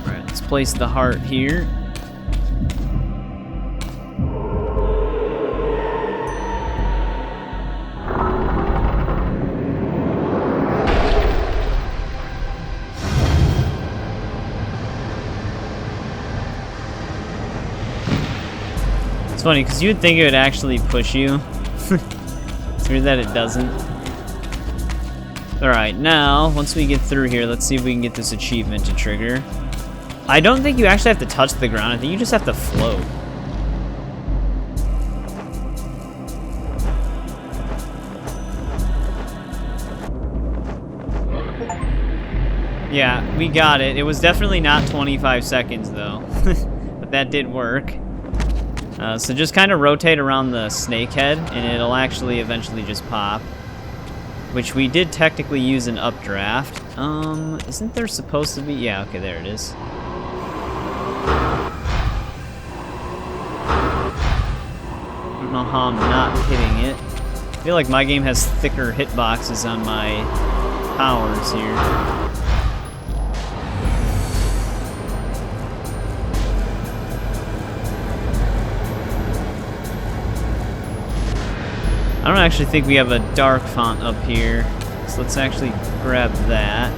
Alright, let's place the heart here. It's funny, because you would think it would actually push you. It's weird that it doesn't. Alright, now, once we get through here, let's see if we can get this achievement to trigger. I don't think you actually have to touch the ground, I think you just have to float. Yeah, we got it. It was definitely not 25 seconds, though. But that did work. So just kind of rotate around the snake head, and it'll actually eventually just pop. Which we did technically use an updraft. Isn't there supposed to be? Yeah, okay, there it is. I don't know how I'm not hitting it. I feel like my game has thicker hitboxes on my powers here. I don't actually think we have a dark font up here, so let's actually grab that.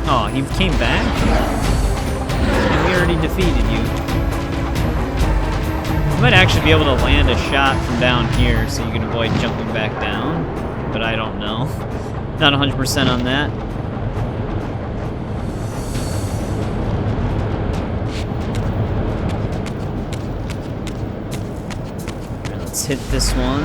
Oh, he came back? And we already defeated you. You might actually be able to land a shot from down here so you can avoid jumping back down, but I don't know. Not 100% on that. Let's hit this one.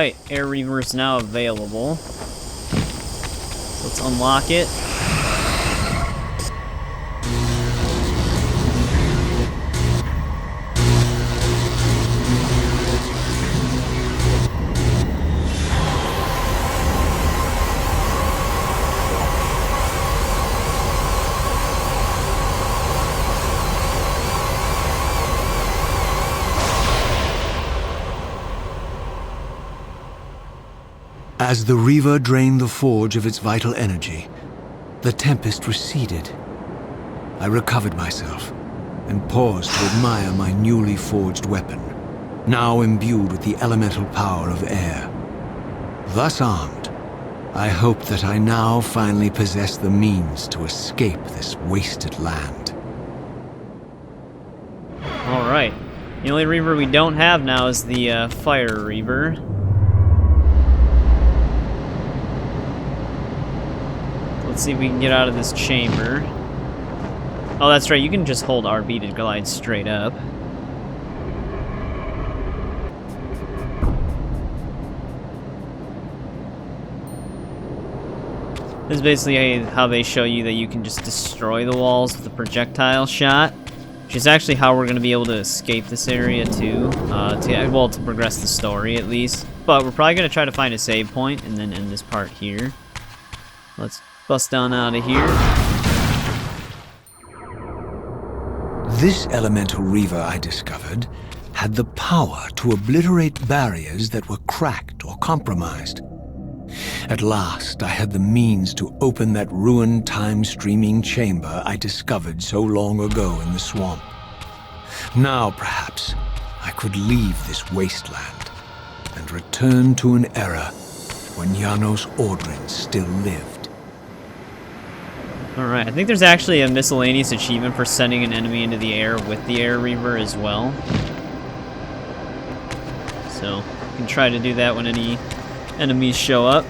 Alright, Air Reaver is now available. So let's unlock it. As the Reaver drained the forge of its vital energy, the tempest receded. I recovered myself and paused to admire my newly forged weapon, now imbued with the elemental power of air. Thus armed, I hoped that I now finally possessed the means to escape this wasted land. Alright. The only Reaver we don't have now is the Fire Reaver. Let's see if we can get out of this chamber. Oh, that's right, you can just hold RB to glide straight up. This is basically how they show you that you can just destroy the walls with a projectile shot, which is actually how we're going to be able to escape this area too, to progress the story at least. But we're probably going to try to find a save point and then end this part here. Let's bust on out of here. This elemental Reaver, I discovered, had the power to obliterate barriers that were cracked or compromised. At last, I had the means to open that ruined time-streaming chamber I discovered so long ago in the swamp. Now, perhaps, I could leave this wasteland and return to an era when Janos Ordrin still lived. Alright, I think there's actually a miscellaneous achievement for sending an enemy into the air with the Air Reaver as well. So, you can try to do that when any enemies show up.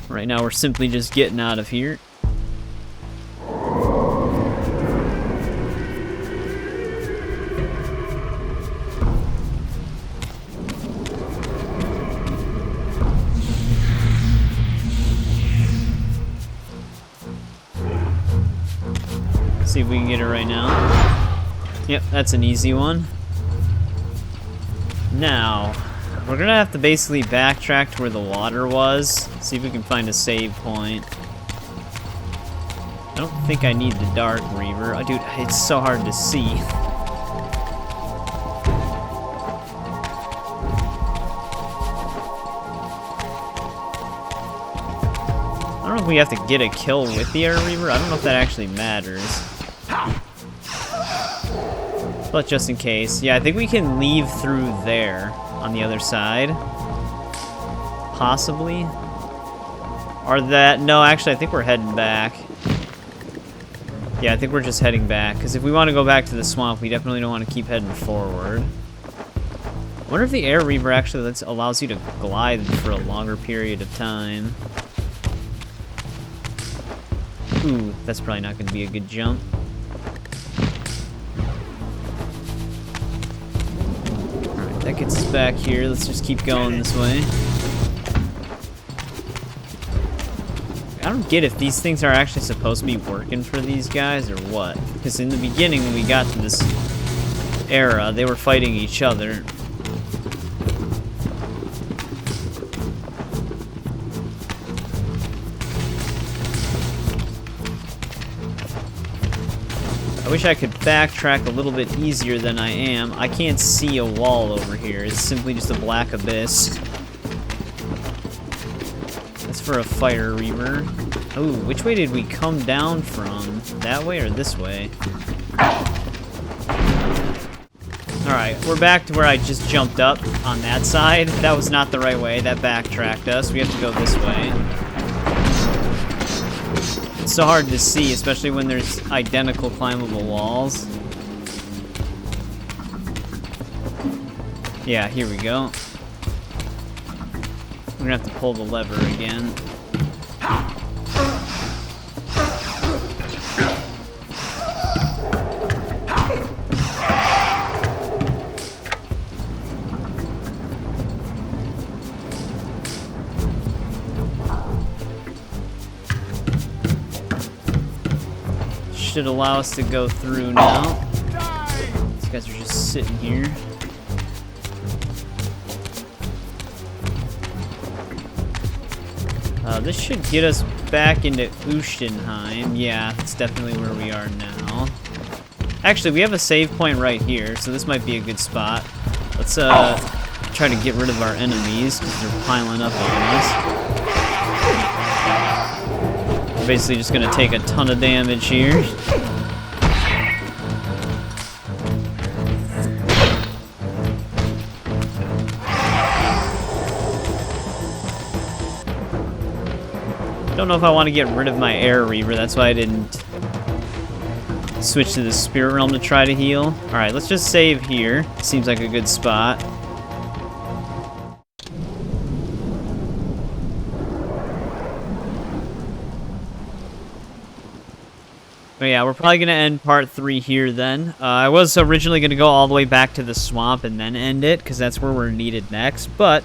Right now we're simply just getting out of here. See if we can get it right now. Yep, that's an easy one. Now, we're gonna have to basically backtrack to where the water was. See if we can find a save point. I don't think I need the Dark Reaver. Oh, dude, it's so hard to see. I don't know if we have to get a kill with the Air Reaver. I don't know if that actually matters. But just in case. Yeah, I think we can leave through there on the other side. Possibly. Or that... No, actually, I think we're heading back. Yeah, I think we're just heading back. Because if we want to go back to the swamp, we definitely don't want to keep heading forward. I wonder if the Air Reaver actually allows you to glide for a longer period of time. Ooh, that's probably not going to be a good jump. Alright, that gets us back here. Let's just keep going this way. I don't get if these things are actually supposed to be working for these guys or what. Because in the beginning, when we got to this era, they were fighting each other. I wish I could backtrack a little bit easier than I am. I can't see a wall over here. It's simply just a black abyss. That's for a Fire Reaver. Ooh, which way did we come down from? That way or this way? Alright, we're back to where I just jumped up on that side. That was not the right way. That backtracked us. We have to go this way. It's so hard to see, especially when there's identical climbable walls. Yeah, here we go. We're gonna have to pull the lever again. should allow us to go through now. These guys are just sitting here. This should get us back into Uschtenheim. Yeah, that's definitely where we are now. Actually, we have a save point right here, so this might be a good spot. Let's try to get rid of our enemies, because they're piling up on us. We're basically just going to take a ton of damage here. Don't know if I want to get rid of my air Reaver, that's why I didn't switch to the Spirit Realm to try to heal. Alright, let's just save here. Seems like a good spot. But yeah, we're probably going to end part 3 here then. I was originally going to go all the way back to the swamp and then end it, because that's where we're needed next. But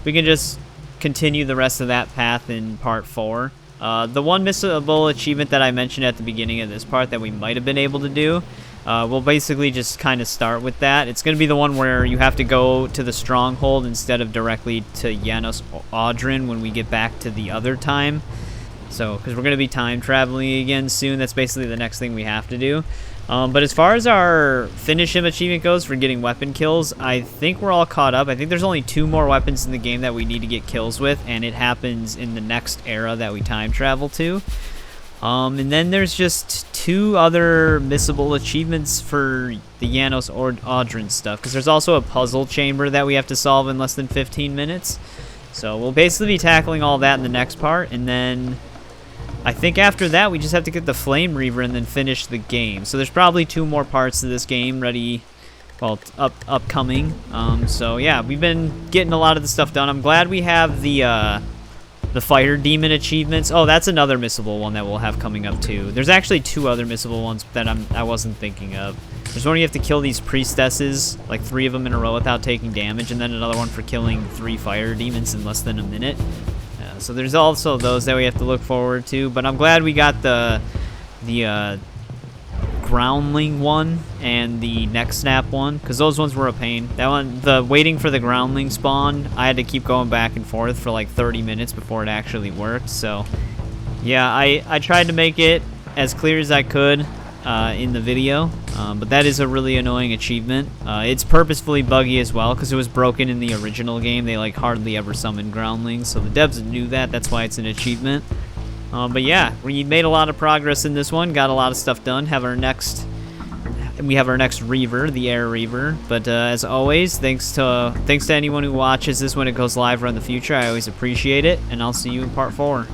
we can just continue the rest of that path in part 4. The one missable achievement that I mentioned at the beginning of this part that we might have been able to do, we'll basically just kind of start with that. It's going to be the one where you have to go to the Stronghold instead of directly to Janos Audrin when we get back to the other time. So, because we're going to be time traveling again soon, that's basically the next thing we have to do. But as far as our finish him achievement goes for getting weapon kills, I think we're all caught up. I think there's only 2 more weapons in the game that we need to get kills with, and it happens in the next era that we time travel to. And then there's just 2 other missable achievements for the Janos Audrin stuff, because there's also a puzzle chamber that we have to solve in less than 15 minutes. So we'll basically be tackling all that in the next part, and then I think after that we just have to get the Flame Reaver and then finish the game. So there's probably 2 more parts to this game ready, well, upcoming. So yeah, we've been getting a lot of the stuff done. I'm glad we have the Fire Demon achievements. Oh, that's another missable one that we'll have coming up too. There's actually 2 other missable ones that I wasn't thinking of. There's one where you have to kill these priestesses, like 3 of them in a row without taking damage, and then another one for killing 3 fire demons in less than a minute. So there's also those that we have to look forward to, but I'm glad we got the Groundling one and the Neck Snap one, because those ones were a pain. That one, the waiting for the Groundling spawn, I had to keep going back and forth for like 30 minutes before it actually worked. So yeah, I tried to make it as clear as I could in the video, but that is a really annoying achievement. It's purposefully buggy as well, because it was broken in the original game. They like hardly ever summoned Groundlings, so the devs knew that. That's why it's an achievement. But yeah, we made a lot of progress in this one, got a lot of stuff done. We have our next Reaver, the Air Reaver. But as always, thanks to anyone who watches this when it goes live or in the future. I always appreciate it, and I'll see you in part 4.